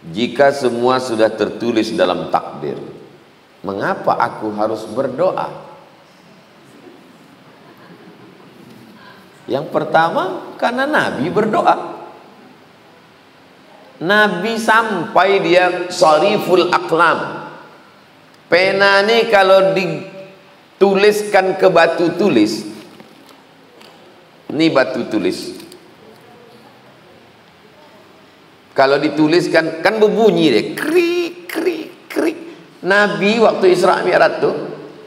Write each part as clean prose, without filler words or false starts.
Jika semua sudah tertulis dalam takdir, mengapa aku harus berdoa? Yang pertama, karena Nabi berdoa. Nabi sampai dia shariful aqlam. Pena ini kalau dituliskan ke batu tulis, ini batu tulis, kalau dituliskan kan berbunyi deh, krik krik krik. Nabi waktu Isra Mi'raj tuh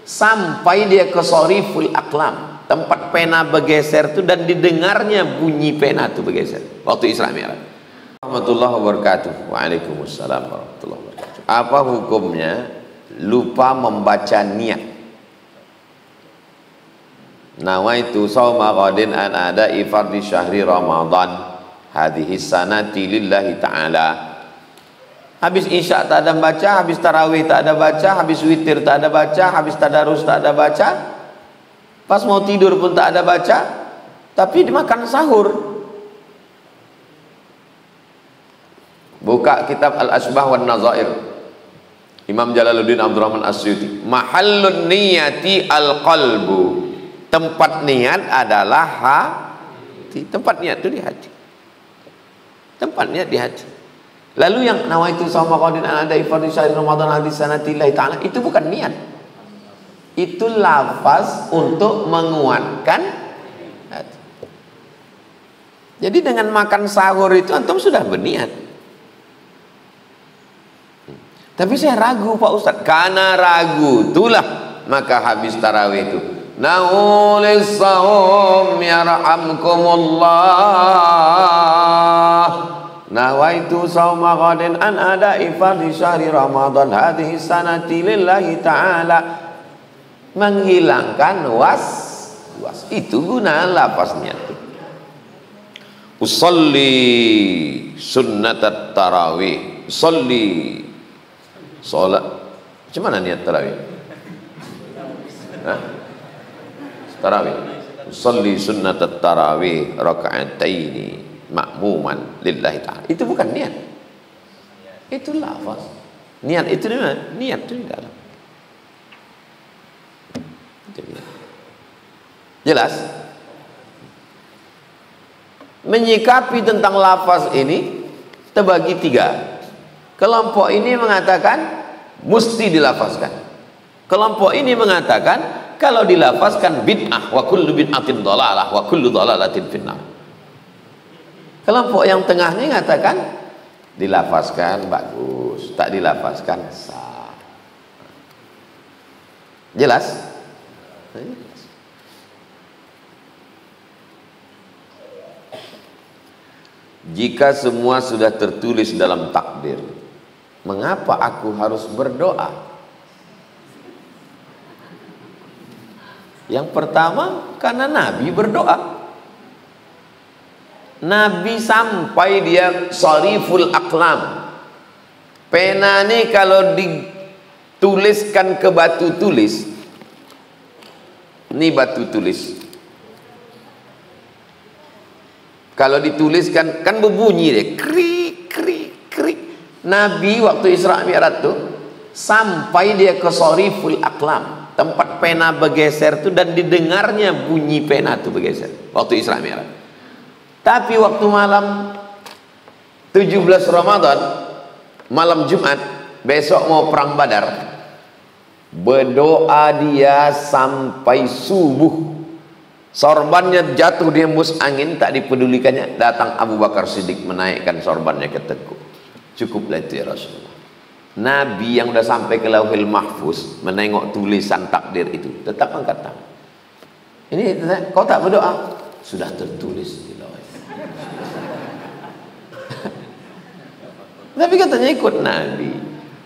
sampai dia ke shariful aqlam, tempat pena bergeser tuh, dan didengarnya bunyi pena tuh bergeser waktu Isra Mi'raj. Warahmatullahi wabarakatuh. Waalaikumsalam warahmatullahi wabarakatuh. Apa hukumnya lupa membaca niat? Nawaitu shauma ghadin an ada'i fardhi syahri Ramadan hadhihi sanati lillahi ta'ala. Habis isya tak ada baca, habis tarawih tak ada baca, habis witir tak ada baca, habis tadarus tak ada baca, pas mau tidur pun tak ada baca, tapi dimakan sahur. Buka kitab Al-Asbah wan Nazair, Imam Jalaluddin Abdurrahman As-Suyuti. Mahallun niyati al-qalbu. Tempat niat adalah hati. Tempat niat itu di hati. Tempat niat di hati. Lalu yang nawaitu shauma ghadin an ada'i fardhi syahri Ramadan hadhihi sanati lillahi ta'ala, itu bukan niat. Itu lafaz untuk menguatkan hati. Jadi dengan makan sahur itu antum sudah berniat. Tapi saya ragu Pak Ustadz. Karena ragu itulah maka habis tarawih itu naulis sahum yarhamkumullah nawaitu shauma ghadin an ada'i fardhi syahri Ramadan hadhihi sanati lillahi ta'ala. Menghilangkan was. Itu guna lafaznya itu. Usolli sunnatat tarawih. Usolli sholat. Macam mana niat tarawih? Tarawih. Usolli sunnatat tarawih raka'ataini ma'muman lillahi ta'ala. Itu bukan niat. Itu lafaz. Niat itu di mana? Niat itu di dalam. Jelas? Menyikapi tentang lafaz ini terbagi tiga. Kelompok ini mengatakan mesti dilafazkan. Kelompok ini mengatakan kalau dilafazkan bid'ah, wa kullu bid'atin dhalalah wa kullu dhalalatin finnar. Kelompok yang tengah ini mengatakan dilafazkan bagus, tak dilafazkan sah. Jelas? Jika semua sudah tertulis dalam takdir, mengapa aku harus berdoa? Yang pertama, karena Nabi berdoa. Nabi sampai dia shariful aqlam. Pena ini kalau dituliskan ke batu tulis, ini batu tulis, kalau dituliskan kan berbunyi deh, krik krik krik. Nabi waktu Isra Mi'raj tuh sampai dia ke shariful aqlam, tempat pena bergeser tuh, dan didengarnya bunyi pena tuh bergeser waktu Isra Mi'raj. Tapi waktu malam 17 Ramadan, malam Jumat, besok mau perang Badar, berdoa dia sampai subuh. Sorbannya jatuh di hembus angin, tak dipedulikannya. Datang Abu Bakar Siddiq menaikkan sorbannya ke teguk. Cukuplah itu ya Rasulullah. Nabi yang udah sampai ke Lauhil Mahfuz menengok tulisan takdir itu, tetap angkat tangan. Ini kau tak berdoa? Sudah tertulis di Lauhil. Tapi katanya ikut Nabi.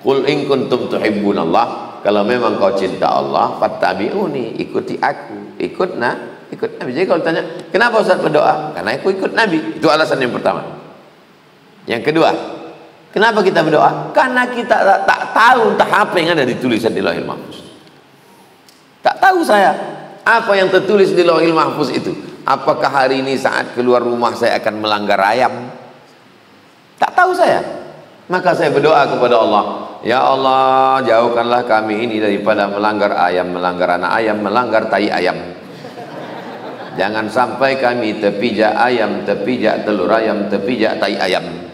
Qul in kuntum tuhibbunallah, kalau memang kau cinta Allah, fattabi'uni, ikuti aku. Ikut Nabi. Jadi kalau tanya, kenapa Ustaz berdoa? Karena aku ikut Nabi. Itu alasan yang pertama. Yang kedua, kenapa kita berdoa? Karena kita tak tahu entah apa yang ada di tulisan di Lauhil Mahfuz. Tak tahu saya apa yang tertulis di Lauhil Mahfuz itu. Apakah hari ini saat keluar rumah saya akan melanggar ayam? Tak tahu saya. Maka saya berdoa kepada Allah, ya Allah, jauhkanlah kami ini daripada melanggar ayam, melanggar anak ayam, melanggar tai ayam. Jangan sampai kami terpijak ayam, terpijak telur ayam, terpijak tai ayam.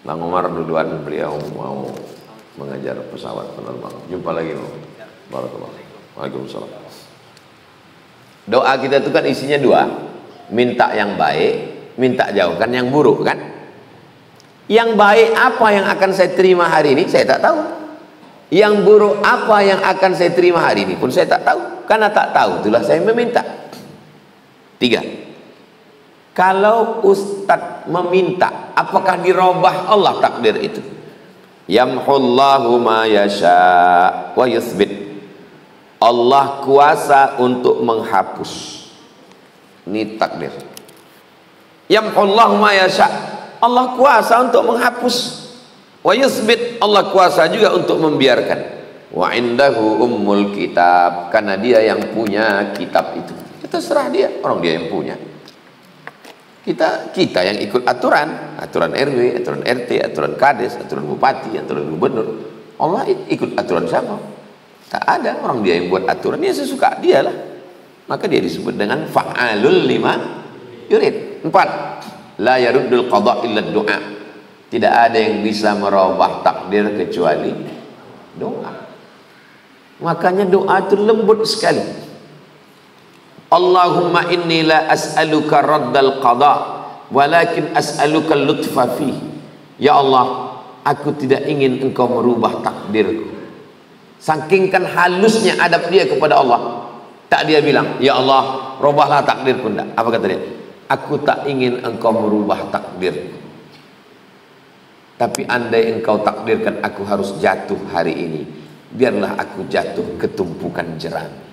Bang Umar duluan, beliau mau mengejar pesawat penerbang. Jumpa lagi, barakallahu. Waalaikumsalam. Doa kita itu kan isinya dua, minta yang baik, minta jauhkan yang buruk, kan? Yang baik apa yang akan saya terima hari ini, saya tak tahu. Yang buruk apa yang akan saya terima hari ini pun saya tak tahu. Karena tak tahu, itulah saya meminta. 3. Kalau Ustadz meminta, apakah dirubah Allah takdir itu? Yamhullahu ma yasha wa yuthbit. Allah kuasa untuk menghapus. Ini takdir. Yamhullahu ma yasha. Allah kuasa untuk menghapus. Wa yuthbit. Allah kuasa juga untuk membiarkan. Wa indahu ummul kitab. Karena dia yang punya kitab itu. Kita serah dia, orang dia yang punya. Kita yang ikut aturan RW, aturan RT, aturan kades, aturan bupati, aturan gubernur. Allah ikut aturan siapa? Tak ada, orang dia yang buat aturan, dia sesuka dia lah. Maka dia disebut dengan fa'alul lima yurid. 4. La yaruddul qada illa doa. Tidak ada yang bisa merubah takdir kecuali doa. Makanya doa itu lembut sekali. Allahumma inni la as'aluka raddal qada walakin as'aluka lutfa fi. Ya Allah, aku tidak ingin engkau merubah takdirku. Saking kan halusnya adab dia kepada Allah. Tak dia bilang, ya Allah, rubahlah takdirku. Enggak. Apa kata dia? Aku tak ingin engkau merubah takdirku. Tapi andai engkau takdirkan aku harus jatuh hari ini, biarlah aku jatuh ke tumpukan jerami.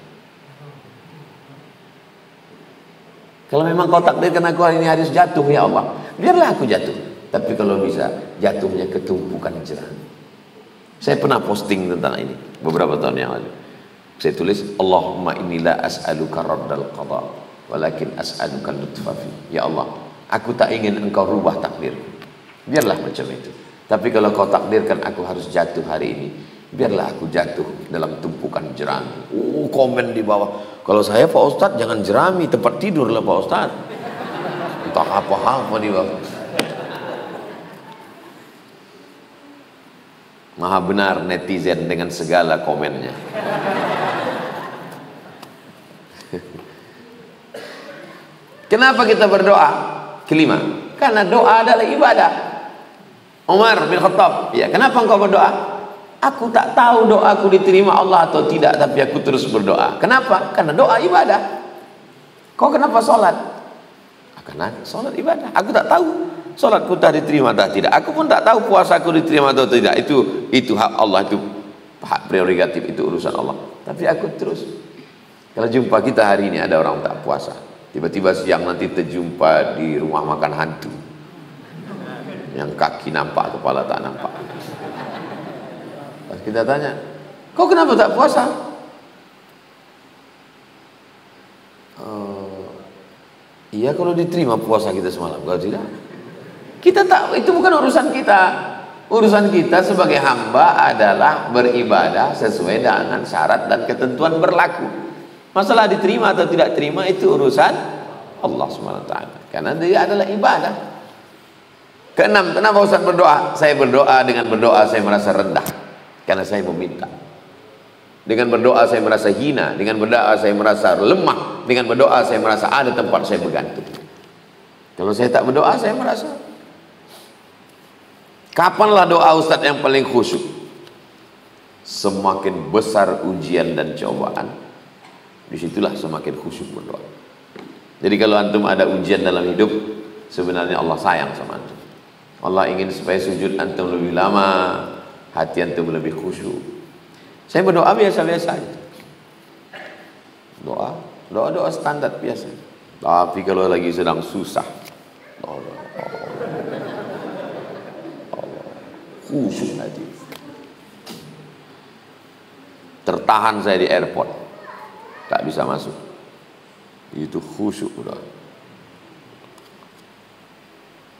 Kalau memang kau takdirkan aku hari ini harus jatuh, ya Allah, biarlah aku jatuh. Tapi kalau bisa, jatuhnya ke tumpukan jerami. Saya pernah posting tentang ini beberapa tahun yang lalu. Saya tulis, Allahumma inni la as'aluka raddal qada walakin as'aluka lutfa fi. Ya Allah, aku tak ingin engkau rubah takdir. Biarlah macam itu. Tapi kalau kau takdirkan aku harus jatuh hari ini, biarlah aku jatuh dalam tumpukan jerami. Komen di bawah, kalau saya Pak Ustadz jangan jerami, tempat tidur lah Pak Ustadz. Entah apa-apa di bawah. Maha benar netizen dengan segala komennya. Kenapa kita berdoa? Kelima, karena doa adalah ibadah. Umar bin Khattab, ya, kenapa engkau berdoa? Aku tak tahu doaku diterima Allah atau tidak, tapi aku terus berdoa. Kenapa? Karena doa ibadah. Kau kenapa sholat? Karena sholat ibadah. Aku tak tahu sholatku tak diterima atau tidak. Aku pun tak tahu puasaku diterima atau tidak. Itu hak Allah, itu hak prerogatif, itu urusan Allah. Tapi aku terus. Kalau jumpa kita hari ini ada orang tak puasa, tiba-tiba siang nanti terjumpa di rumah makan hantu, yang kaki nampak, kepala tak nampak. Pas kita tanya, kau kenapa tak puasa? Iya, kalau diterima puasa kita semalam. Kalau tidak, kita tak, itu bukan urusan kita. Urusan kita sebagai hamba adalah beribadah sesuai dengan syarat dan ketentuan berlaku. Masalah diterima atau tidak terima itu urusan Allah SWT, karena dia adalah ibadah. Keenam, kenapa Ustaz berdoa? Saya berdoa, dengan berdoa saya merasa rendah karena saya meminta. Dengan berdoa saya merasa hina, dengan berdoa saya merasa lemah, dengan berdoa saya merasa ada tempat saya bergantung. Kalau saya tak berdoa saya merasa. Kapanlah doa Ustaz yang paling khusyuk? Semakin besar ujian dan cobaan, disitulah semakin khusyuk berdoa. Jadi kalau antum ada ujian dalam hidup, sebenarnya Allah sayang sama antum. Allah ingin supaya sujud antum lebih lama, hati antum lebih khusyuk. Saya berdoa biasa-biasa aja. Doa standar biasa. Tapi kalau lagi sedang susah, Allah, khusyuk hati. Tertahan saya di airport, tak bisa masuk. Itu khusyuk udah.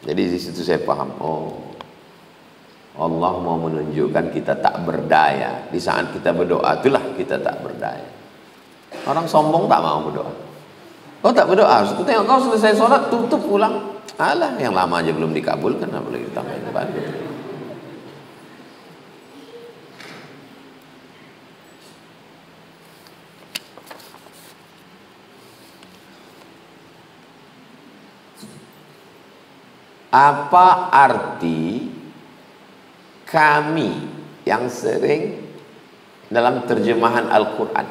Jadi di situ saya paham, oh Allah mau menunjukkan kita tak berdaya. Di saat kita berdoa itulah kita tak berdaya. Orang sombong tak mau berdoa. Oh tak berdoa, aku tengok kau selesai sholat tutup pulang. Alah, yang lama aja belum dikabulkan, apa lagi ditambahin bantu. Apa arti kami yang sering dalam terjemahan Al-Quran?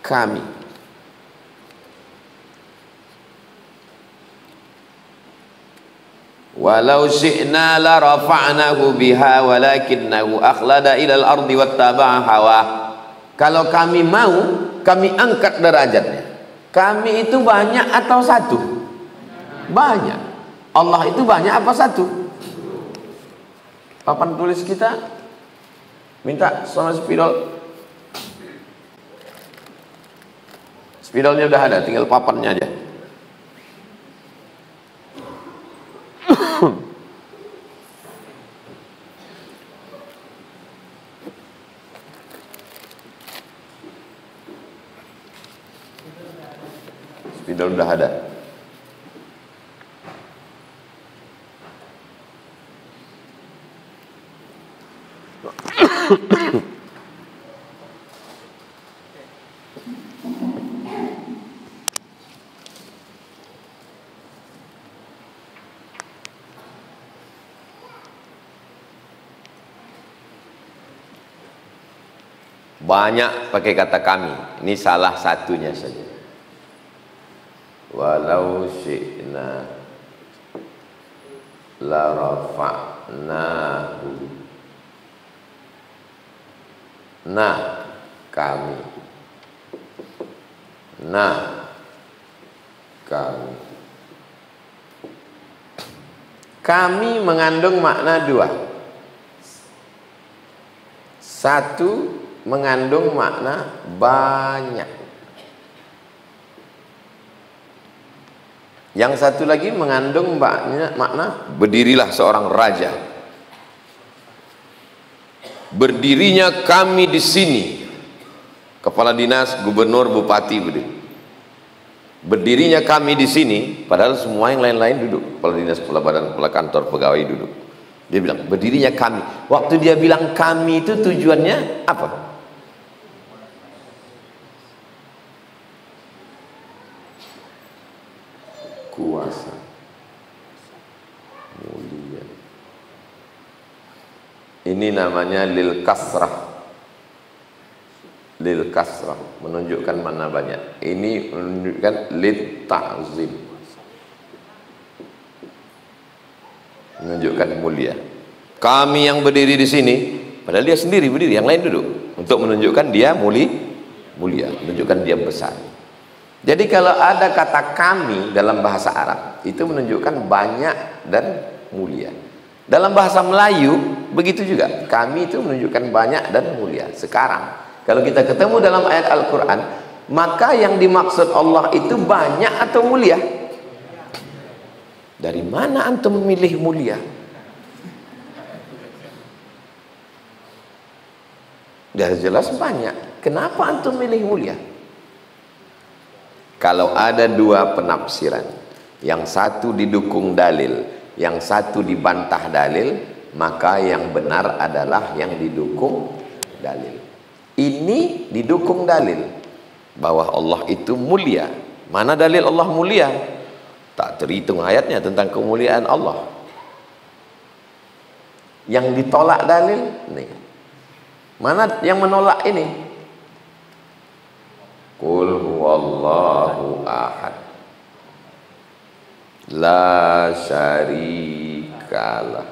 Kami. Walau syi'na la rafa'nahu biha walakinnahu akhlada ilal ardi wattaba'a hawa. Kalau kami mau, kami angkat derajatnya. Kami itu banyak atau satu? Banyak. Allah itu banyak apa satu? Papan tulis kita minta sama spidol. Spidolnya udah ada, tinggal papannya aja. Spidol udah ada. Banyak pakai kata kami. Ini salah satunya saja. Walau syi'na la rafa'nahu. Nah, kami. Nah, kami. Kami mengandung makna dua. Satu, mengandung makna banyak. Yang satu lagi mengandung makna berdirilah seorang raja. Berdirinya kami di sini. Kepala dinas, gubernur, bupati berdiri. Berdirinya kami di sini, padahal semua yang lain-lain duduk. Kepala dinas, kepala badan, kepala kantor, pegawai duduk. Dia bilang berdirinya kami. Waktu dia bilang kami itu tujuannya apa? Kuasa, mulia. Ini namanya lil kasrah. Lil kasrah menunjukkan mana banyak. Ini menunjukkan lit ta'zim, menunjukkan mulia. Kami yang berdiri di sini, padahal dia sendiri berdiri, yang lain duduk, untuk menunjukkan dia mulia, menunjukkan dia besar. Jadi kalau ada kata kami dalam bahasa Arab, itu menunjukkan banyak dan mulia. Dalam bahasa Melayu begitu juga, kami itu menunjukkan banyak dan mulia. Sekarang kalau kita ketemu dalam ayat Al-Quran, maka yang dimaksud Allah itu banyak atau mulia? Dari mana antum memilih mulia? Dah jelas banyak. Kenapa antum milih mulia? Kalau ada dua penafsiran, yang satu didukung dalil, yang satu dibantah dalil, maka yang benar adalah yang didukung dalil. Ini didukung dalil bahwa Allah itu mulia. Mana dalil Allah mulia? Tak terhitung ayatnya tentang kemuliaan Allah. Yang ditolak dalil nih. Mana yang menolak ini? Qul huwallahu ahad, la syarikalah.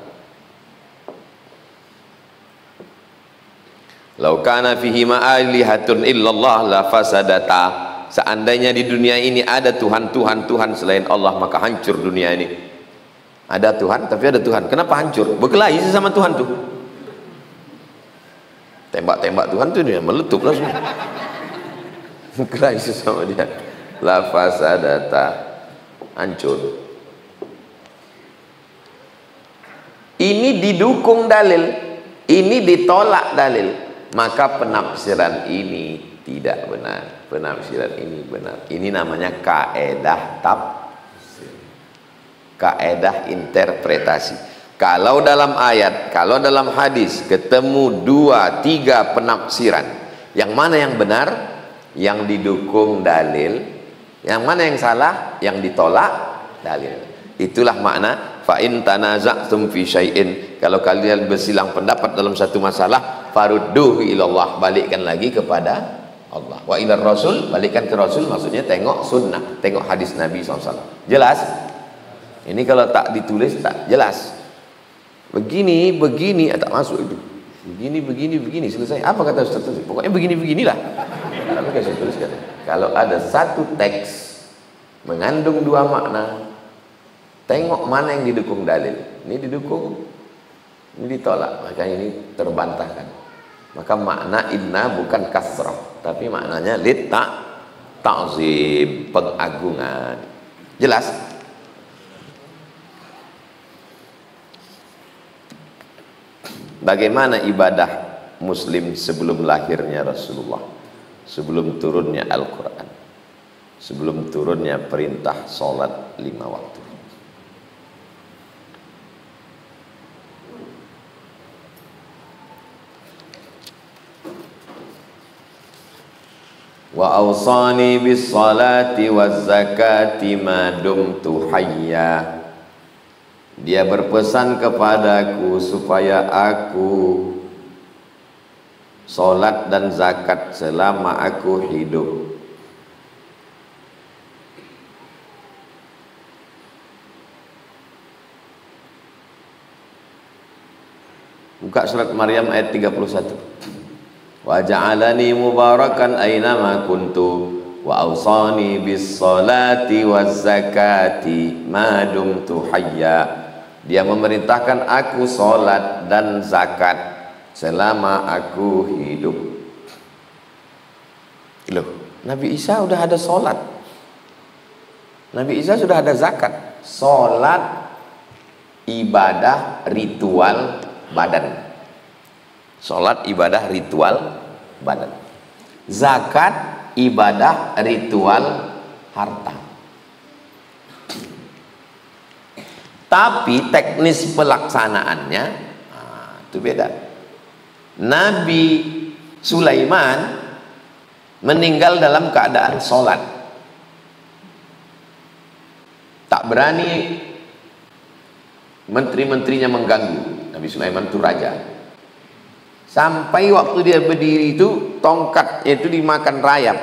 Lau kana fihi ma'alihatun illallah la fasadata. Seandainya di dunia ini ada Tuhan selain Allah, maka hancur dunia ini. Ada Tuhan, tapi ada Tuhan. Kenapa hancur? Berkelahi sama Tuhan tuh. Tembak-tembak Tuhan tuh dia meletup langsung. Berkelahi sama dia. La fasadata, hancur. ini didukung dalil, ini ditolak dalil, maka penafsiran ini tidak benar, penafsiran ini benar. Ini namanya kaedah tafsir, kaedah interpretasi. Kalau dalam ayat, kalau dalam hadis ketemu 2-3 penafsiran, yang mana yang benar? Yang didukung dalil. Yang mana yang salah? Yang ditolak dalil. Itulah makna fa in tanaza'tum fi syai'in, kalau kalian bersilang pendapat dalam satu masalah, farudduhu ilallah, balikkan lagi kepada Allah. Wa ilar rasul, balikkan ke Rasul, maksudnya tengok sunnah, tengok hadis Nabi SAW. Jelas? Ini kalau tak ditulis tak jelas. Begini, tak masuk itu. Begini, selesai. Apa kata Ustaz? Pokoknya beginilah. Tapi saya tuliskan. Kalau ada satu teks mengandung 2 makna, tengok mana yang didukung dalil. Ini didukung, ini ditolak. Maka ini terbantahkan. Maka makna inna bukan kasrah, tapi maknanya ta'zim, pengagungan. Jelas? Bagaimana ibadah Muslim sebelum lahirnya Rasulullah, sebelum turunnya Al-Quran, sebelum turunnya perintah sholat 5 waktu. Wa awsani bis salati waz zakati ma dumtu hayya. Dia berpesan kepadaku supaya aku solat dan zakat selama aku hidup. Buka surat Maryam ayat 31. Wa ja'alani mubarakan aynama kuntu wa awsani bis salati waz zakati ma dumtu hayya. Dia memerintahkan aku sholat dan zakat selama aku hidup. Loh, Nabi Isa sudah ada sholat, Nabi Isa sudah ada zakat. Sholat ibadah ritual badan, sholat ibadah ritual badan, zakat ibadah ritual harta. Tapi teknis pelaksanaannya itu beda. Nabi Sulaiman meninggal dalam keadaan sholat. Tak berani menteri-menterinya mengganggu. Nabi Sulaiman itu raja. Sampai waktu dia berdiri itu tongkatnya itu dimakan rayap,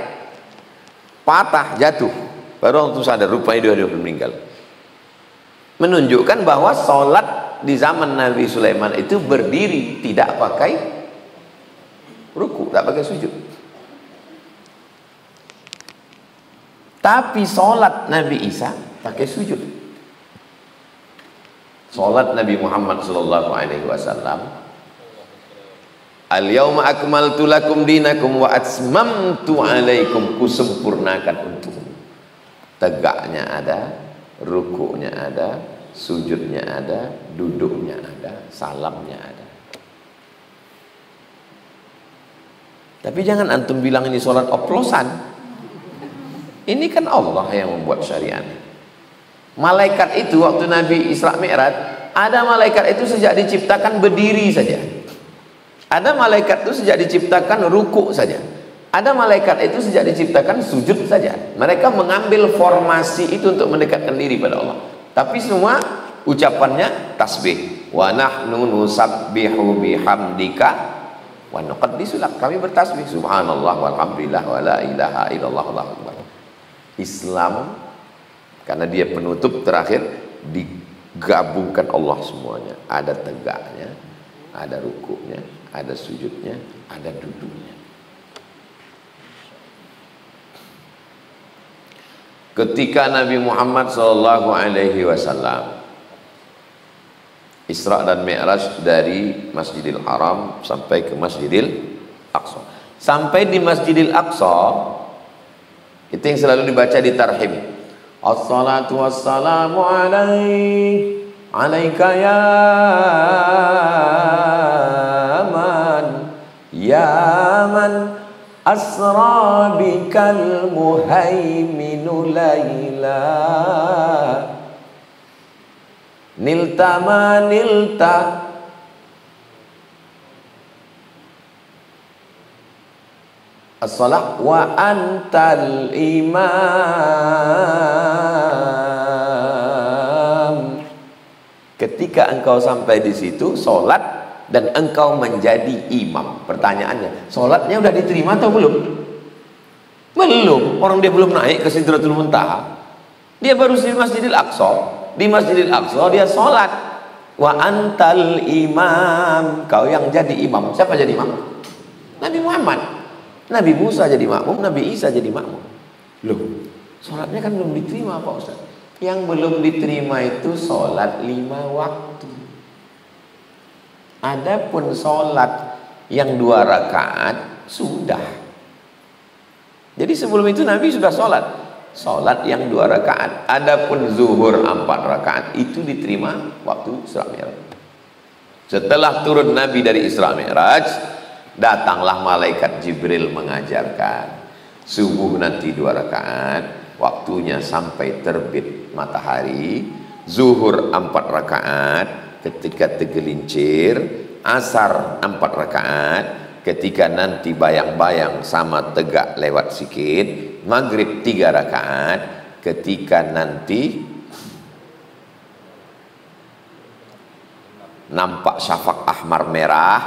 patah, jatuh. Baru waktu sadar rupanya dia meninggal. Menunjukkan bahwa sholat di zaman Nabi Sulaiman itu berdiri, tidak pakai ruku, tak pakai sujud. Tapi sholat Nabi Isa pakai sujud. Sholat Nabi Muhammad SAW, al-yawma akmaltu lakum dinakum wa atmamtu alaikum, kusempurnakan untukmu. Tegaknya ada, rukuknya ada, sujudnya ada, duduknya ada, salamnya ada. Tapi jangan antum bilang ini sholat oplosan. Ini kan Allah yang membuat syariat. Malaikat itu waktu Nabi Isra Mi'raj, ada malaikat itu sejak diciptakan berdiri saja. Ada malaikat itu sejak diciptakan rukuk saja. Ada malaikat itu sejak diciptakan sujud saja. Mereka mengambil formasi itu untuk mendekatkan diri pada Allah. Tapi semua ucapannya tasbih. Wa nahnu nusabbihu bihamdika wa nuqaddisu lak. Kami bertasbih subhanallah walhamdulillah wa la ilaha illallah wallahu akbar. Islam karena dia penutup terakhir, digabungkan Allah semuanya. Ada tegaknya, ada rukuknya, ada sujudnya, ada duduknya. Ketika Nabi Muhammad SAW Isra dan Mi'raj dari Masjidil Haram sampai ke Masjidil Aqsa. Sampai di Masjidil Aqsa, itu yang selalu dibaca di tarhim. Assalatu wassalamu alaik alaika ya man asra bikal muhaiminu laila nilta ma nilta as-salah wa antal imam. Ketika engkau sampai di situ sholat dan engkau menjadi imam. Pertanyaannya, sholatnya udah diterima atau belum? Belum. Orang dia belum naik ke Sidratul Muntaha. Dia baru di Masjidil Aqsa. Di Masjidil Aqsa dia sholat. Wa antal imam. Kau yang jadi imam. Siapa jadi imam? Nabi Muhammad. Nabi Musa jadi makmum, Nabi Isa jadi makmum. Loh, sholatnya kan belum diterima Pak Ustaz. Yang belum diterima itu sholat 5 waktu. Adapun sholat yang 2 rakaat sudah. Jadi sebelum itu Nabi sudah sholat. Sholat yang 2 rakaat. Adapun zuhur 4 rakaat itu diterima waktu Isra Mi'raj. Setelah turun Nabi dari Isra Mi'raj, datanglah malaikat Jibril mengajarkan subuh nanti 2 rakaat, waktunya sampai terbit matahari, zuhur 4 rakaat ketika tergelincir, asar 4 rakaat ketika nanti bayang-bayang sama tegak lewat sikit, maghrib 3 rakaat ketika nanti nampak syafaq ahmar merah,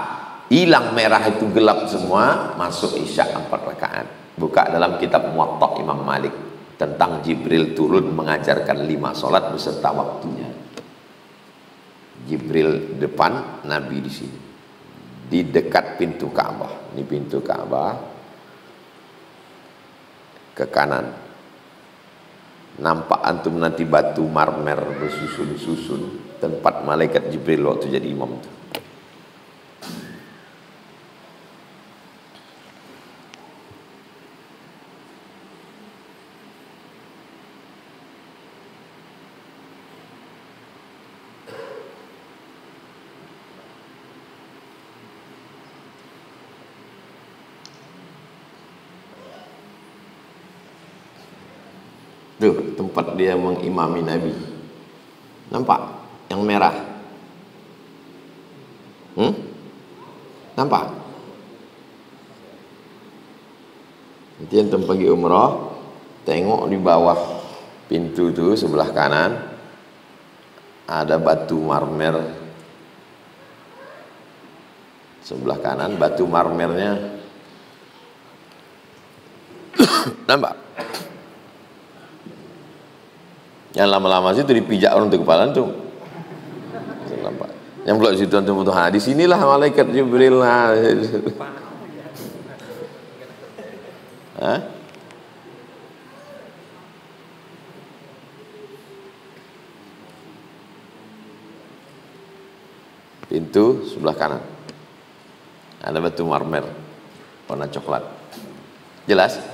hilang merah itu gelap semua, masuk isya 4 rakaat. Buka dalam kitab Muwatta Imam Malik tentang Jibril turun mengajarkan 5 sholat beserta waktunya. Jibril depan, Nabi di sini, di dekat pintu Ka'bah. Ini pintu Ka'bah, ke kanan. Nampak antum nanti batu marmer bersusun-susun, tempat malaikat Jibril waktu jadi imam itu. Tuh, tempat dia mengimami Nabi. Nampak? Yang merah. Nampak? Nanti yang pergi umrah, tengok di bawah pintu itu sebelah kanan ada batu marmer. Sebelah kanan batu marmernya. Nampak? Yang lama-lama situ dipijak orang di kepala itu. Yang belok situ antum butuh di sinilah malaikat Jibril. Hah? Pintu sebelah kanan ada batu marmer warna coklat. Jelas?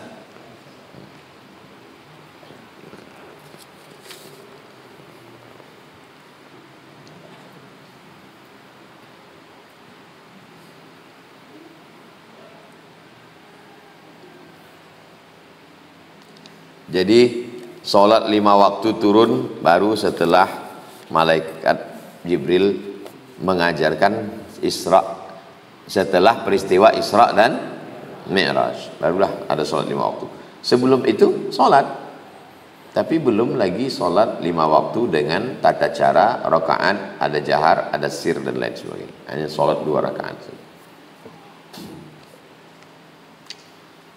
Jadi sholat 5 waktu turun baru setelah malaikat Jibril mengajarkan Isra, setelah peristiwa Isra dan Mi'raj barulah ada sholat 5 waktu. Sebelum itu sholat, tapi belum lagi sholat 5 waktu dengan tata cara rakaat, ada jahar, ada sir dan lain sebagainya. Hanya sholat 2 rakaat.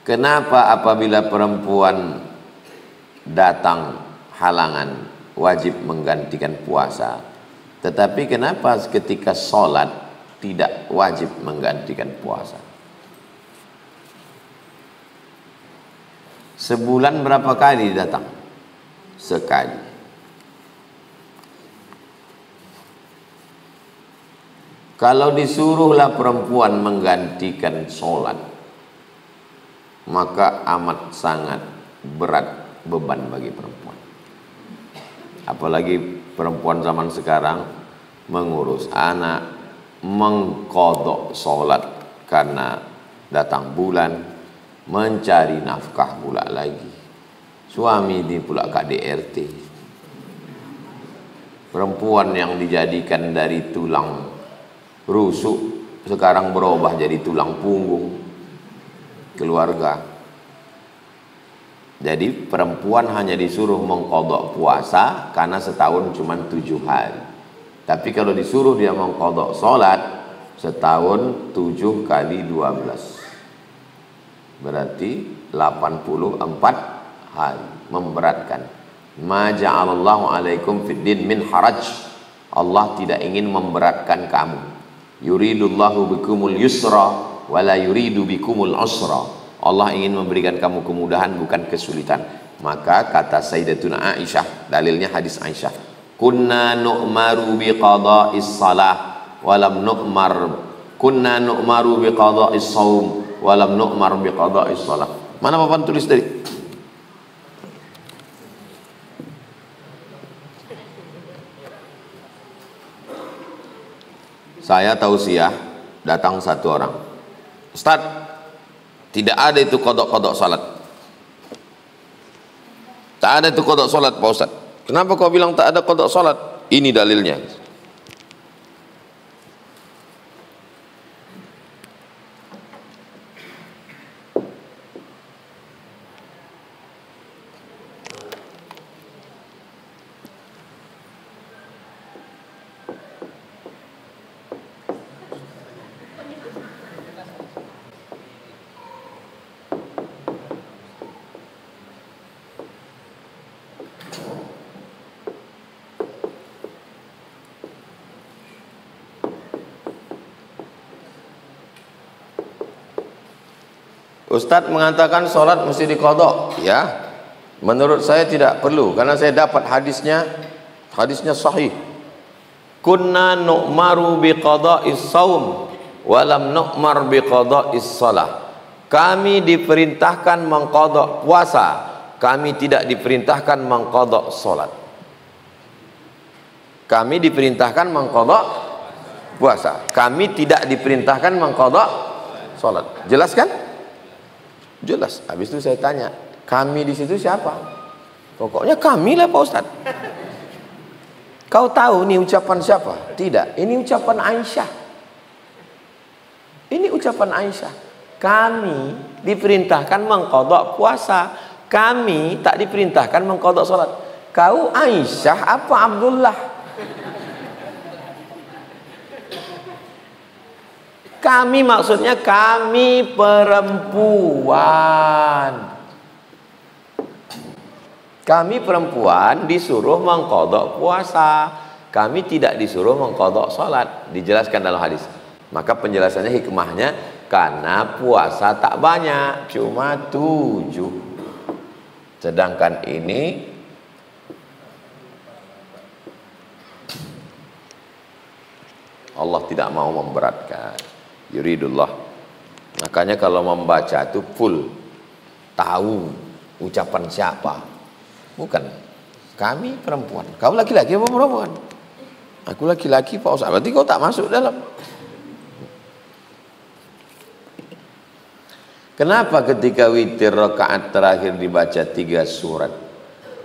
Kenapa apabila perempuan datang halangan wajib menggantikan puasa, tetapi kenapa ketika sholat tidak wajib menggantikan puasa? Sebulan berapa kali datang? Sekali. Kalau disuruhlah perempuan menggantikan sholat, maka amat sangat berat beban bagi perempuan. Apalagi perempuan zaman sekarang mengurus anak, mengqadha sholat karena datang bulan, mencari nafkah pula lagi. Suami ini pula KDRT. Perempuan yang dijadikan dari tulang rusuk sekarang berubah jadi tulang punggung keluarga. Jadi perempuan hanya disuruh mengqadha puasa karena setahun cuma 7 hari. Tapi kalau disuruh dia mengqadha sholat setahun 7 kali 12 berarti 84 hari, memberatkan. Ma ja'alallahu alaikum fid din min haraj. Allah tidak ingin memberatkan kamu. Yuridullahu bikumul yusra wala yuridu bikumul usra. Allah ingin memberikan kamu kemudahan, bukan kesulitan. Maka kata Sayyidatuna Aisyah, dalilnya hadis Aisyah, kunna nu'maru biqada'is salah walam nu'mar, kunna nu'maru biqada'is saum walam nu'mar biqada'is salah. Mana papan tulis tadi? Saya tausiah, datang satu orang, Ustaz, tidak ada itu qadha salat. Tak ada itu qadha salat Pak Ustaz. Kenapa kau bilang tak ada qadha salat? Ini dalilnya. Ustadz mengatakan sholat mesti diqadha. Ya, menurut saya tidak perlu, karena saya dapat hadisnya sahih. Kunna nu'maru biqada'is saum walam nu'mar biqada'is salah. Kami diperintahkan mengqadha puasa, kami tidak diperintahkan mengqadha sholat. Kami diperintahkan mengqadha puasa, kami tidak diperintahkan mengqadha sholat. Jelas kan? Jelas. Habis itu saya tanya, kami di situ siapa? Pokoknya kami lah Pak Ustaz. Kau tahu ini ucapan siapa? Tidak, ini ucapan Aisyah. Ini ucapan Aisyah. Kami diperintahkan mengqadha puasa, kami tak diperintahkan mengqadha salat. Kau Aisyah apa Abdullah? Kami maksudnya kami perempuan. Kami perempuan disuruh mengqadha puasa. Kami tidak disuruh mengqadha salat. Dijelaskan dalam hadis. Maka penjelasannya, hikmahnya, karena puasa tak banyak, cuma 7. Sedangkan ini Allah tidak mau memberatkan. Yuridullah. Makanya kalau membaca itu full, tahu ucapan siapa. Bukan kami perempuan, kau laki-laki apa perempuan? Aku laki-laki Pak Ustaz. Berarti kau tak masuk dalam. Kenapa ketika witir rakaat terakhir dibaca 3 surat?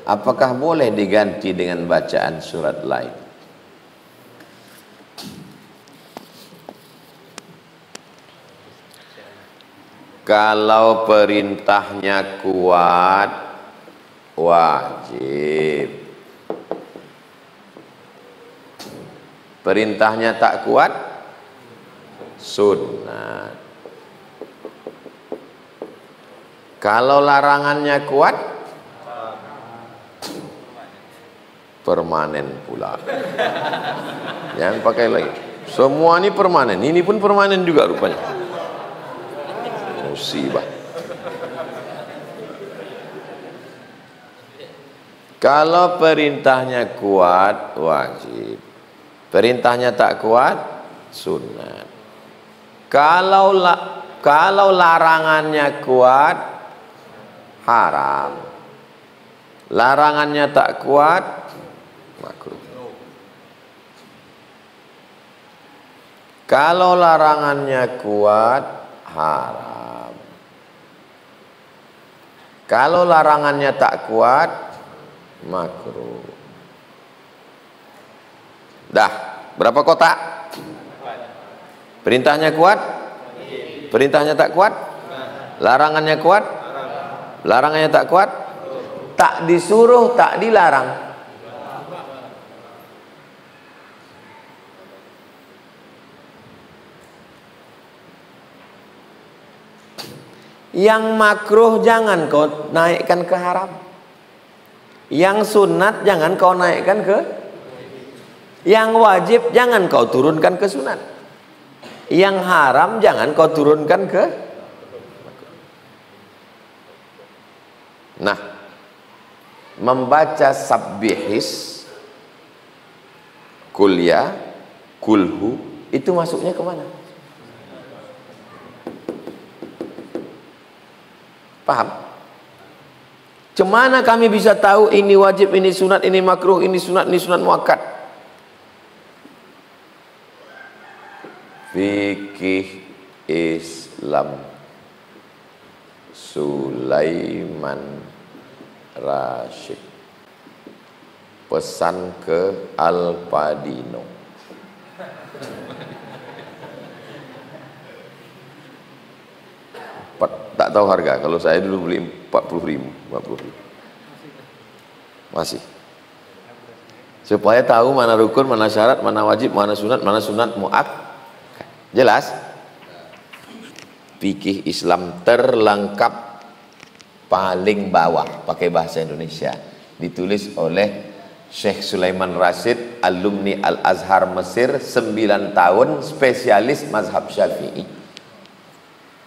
Apakah boleh diganti dengan bacaan surat lain? Kalau perintahnya kuat, wajib. Perintahnya tak kuat, sunnah. Kalau larangannya kuat, permanen pula. Jangan pakai lagi. Semua ini permanen. Ini pun permanen juga rupanya. Musibah. Kalau perintahnya kuat, wajib. Perintahnya tak kuat, sunnah. Kalau larangannya kuat, haram. Larangannya tak kuat, makruh. Kalau larangannya kuat, haram. Kalau larangannya tak kuat, makruh. Dah, berapa kotak? Perintahnya kuat? Perintahnya tak kuat? Larangannya kuat? Larangannya tak kuat? Tak disuruh, tak dilarang. Yang makruh jangan kau naikkan ke haram. Yang sunat jangan kau naikkan ke. Yang wajib jangan kau turunkan ke sunat. Yang haram jangan kau turunkan ke. Nah, membaca sabbihis, kulya, kulhu, itu masuknya kemana? Paham? Cemana kami bisa tahu ini wajib, ini sunat, ini makruh, ini sunat muakkad? Fikih Islam Sulaiman Rashid, pesan ke Al-Padino. Tak tahu harga, kalau saya dulu beli 40.000, 50.000. Masih. Supaya tahu mana rukun, mana syarat, mana wajib, mana sunat muakkad. Jelas? Fikih Islam terlengkap paling bawah, pakai bahasa Indonesia. Ditulis oleh Syekh Sulaiman Rashid, alumni Al-Azhar Mesir, 9 tahun, spesialis mazhab Syafi'i.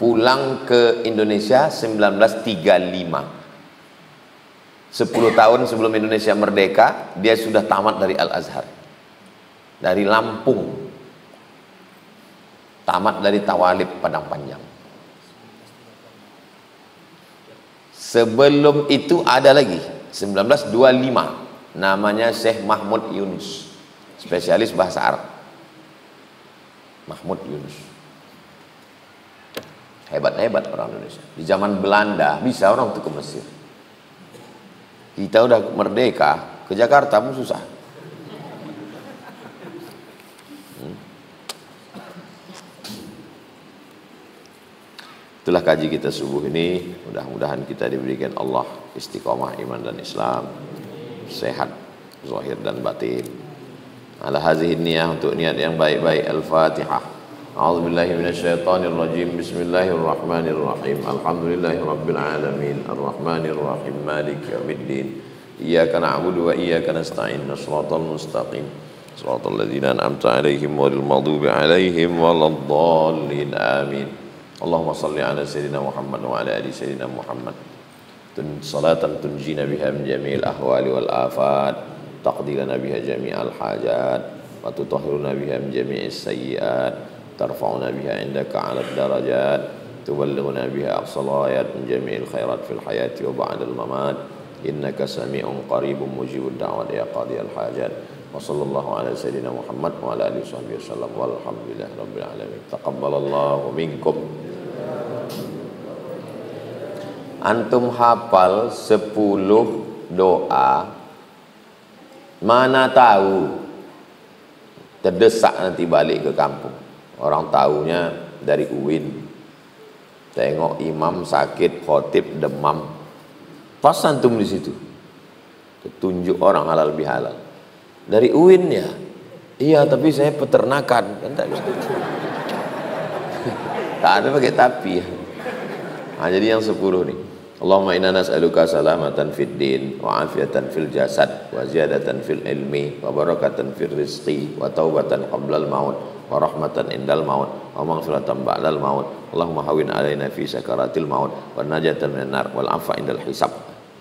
Pulang ke Indonesia 1935. 10 tahun sebelum Indonesia merdeka, dia sudah tamat dari Al-Azhar. Dari Lampung. Tamat dari Tawalib Padang Panjang. Sebelum itu ada lagi, 1925, namanya Syekh Mahmud Yunus, spesialis bahasa Arab. Mahmud Yunus. Hebat-hebat orang Indonesia. Di zaman Belanda bisa orang itu ke Mesir. Kita udah merdeka, ke Jakarta pun susah. Itulah kaji kita subuh ini. Mudah-mudahan kita diberikan Allah istiqomah iman dan Islam, sehat zahir dan batin. Ala hazihi niyah, untuk niat yang baik-baik. Al-Fatihah. A'udzubillahi minasyaitonir rajim. Bismillahirrahmanirrahim. Alhamdulillahirabbil alamin. Arrahmanirrahim. Maliki yaumiddin. Iyyaka na'budu wa iyyaka nasta'in. Shiratal mustaqim. Shiratal ladzina an'amta 'alaihim ghairil maghdubi 'alaihim waladdallin. Amin. Allahumma salli ala sayyidina Muhammad wa ala ali sayyidina Muhammad. Salatan tunjina biha min jami'il ahwali wal afat, taqdi lana biha jami'al hajat, wa tutahhiruna biha min jami'is sayyi'at, tarfa'una biha indaka 'ala darajat, tuballighuna biha aqsal ghayat min jami'il khairat fil hayati wa ba'dal mamat. Innaka sami'un qaribun mujibud da'wat ya qadiyal hajat. Wa sallallahu ala sayyidina Muhammad wa ala alihi wasallam walhamdulillahi rabbil alamin. Taqabbalallahu minkum. Antum hafal 10 doa, mana tahu terdesak nanti balik ke kampung. Orang tahunya dari UIN, tengok imam sakit, khotib demam, pas antum di situ tunjuk orang halal bihalal. Dari UIN ya, iya tapi saya peternakan, kan tak bisa. Tak ada pakai tapi ya. Nah, jadi yang 10 nih. Allahumma inna nas'aluka salamatan fid din wa afiatan fil jasad wa ziyadatan fil ilmi wa barakatan fil rizqi wa taubatan qablal maut wa rahmatan indal maut wa maghfiratan ba'dal maut. Allahumma hawin alaina fi sakaratil maut wa najatan minan nar wal afa indal hisab.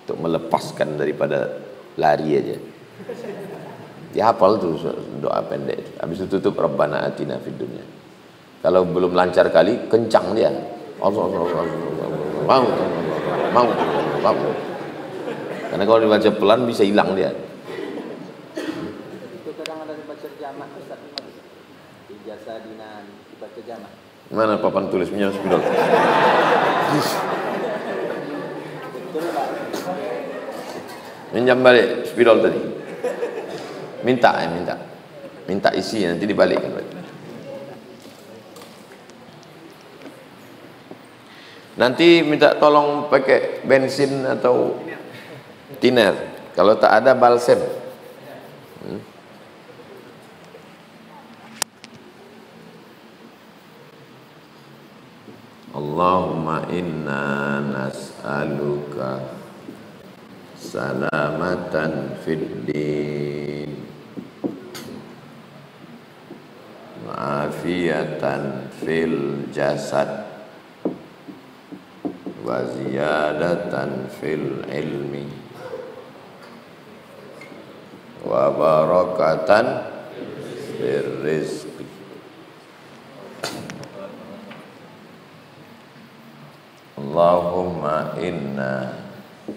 Untuk melepaskan daripada lari aja. Dihafal tuh doa pendek itu. Habis itu tutup Rabbana atina fid dunya. Kalau belum lancar kali kencang dia. Mau. Karena kalau dibaca pelan bisa hilang dia. Itu kadang ada dibaca jamak Ustaz. jasadina dibaca jamak. Mana papan tulis minyak spidol? Betul Pak. Minjam balik spidol tadi. Minta isi nanti dibalikkan balik. Nanti minta tolong pakai bensin atau tiner. Kalau tak ada balsem. Allahumma inna nas'aluka salamatan fid din wa afiyatan fil jasad wa ziyadatan fil ilmi wa barakatan fil rizqi. Allahumma inna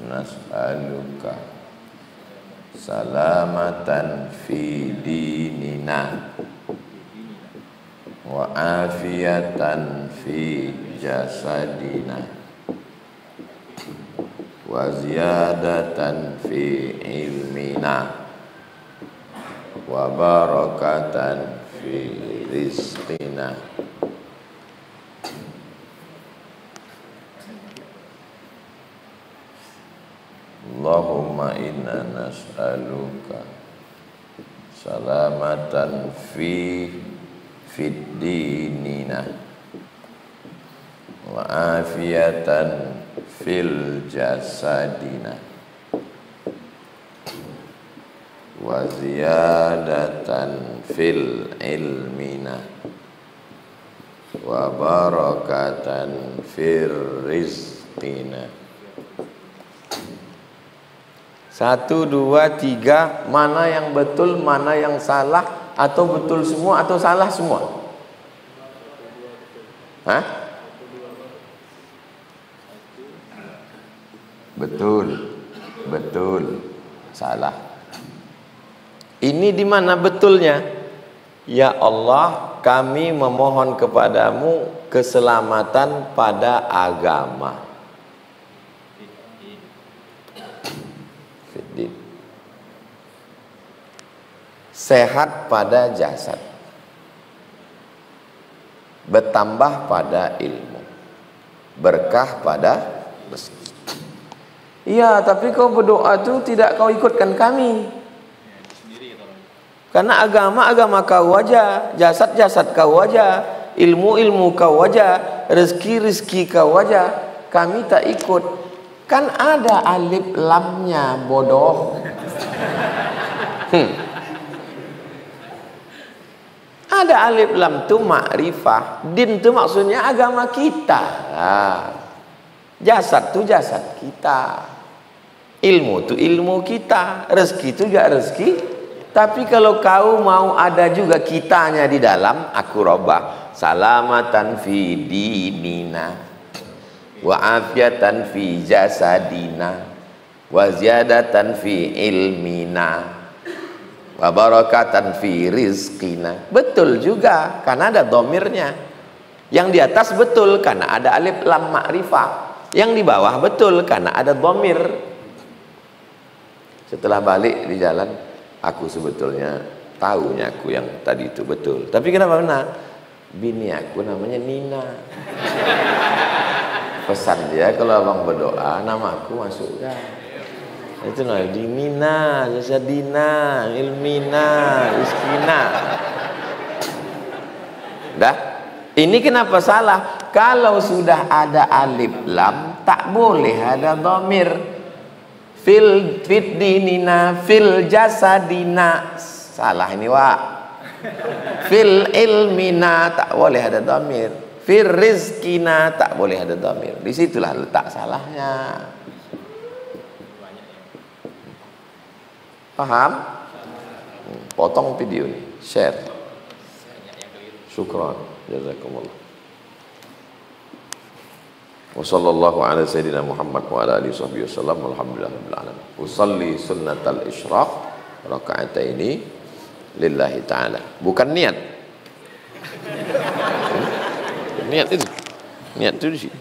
nas'aluka salamatan fi dinina wa afiyatan fi jasadina wa ziyadatan fi ilmina wa barakatan fi rizqina. Allahumma inna nas'aluka salamatan fi fid dinina wa afiyatan fil jasadina wa ziyadatan fil ilmina wa barakatan fir rizqina. 1, 2, 3, mana yang betul, mana yang salah, atau betul semua atau salah semua? Hah? Betul, salah. Ini di mana betulnya? Ya Allah, kami memohon kepadamu keselamatan pada agama. Sehat pada jasad, bertambah pada ilmu, berkah pada rezeki. Iya, tapi kau berdoa tu tidak kau ikutkan kami. Karena agama kau aja, jasad kau aja, ilmu kau aja, rezeki kau aja. Kami tak ikut. Kan ada alif lamnya, bodoh. Ada alif lam tu makrifah, din tu maksudnya agama kita. Jasad tu jasad kita, ilmu tu ilmu kita, rezeki tu juga rezeki. Tapi kalau kau mau ada juga kitanya di dalam, aku robah salamatan fi dinina wa afiatan fi jasadina wa ziyadatan fi ilmina wa barakatan fi rizqina. Betul juga karena ada domirnya. Yang di atas betul karena ada alif lam makrifah. Yang di bawah betul karena ada domir. Setelah balik di jalan, aku sebetulnya tahunya aku yang tadi itu betul. Tapi kenapa benar? Bini aku namanya Nina. Pesan dia kalau abang berdoa nama aku masukkan. Itu nah, dinina, jasadina, ilmina, iskina. Dah? Ini kenapa salah? Kalau sudah ada alif lam, tak boleh ada dhamir. Fil dinina, fil jasadina. Salah ini, Wak. Fil ilmina, tak boleh ada dhamir. Fil rizkina, tak boleh ada dhamir. Disitulah letak salahnya. Paham? Potong video ini, share. Syukran, jazakumullah. Wa sallallahu ala sayyidina Muhammad wa ala alihi wasallam. Alhamdulillahirabbil alamin. Usalli sunnatal isyraq raka'ataini lillahi ta'ala. Bukan niat. Niat itu di sini.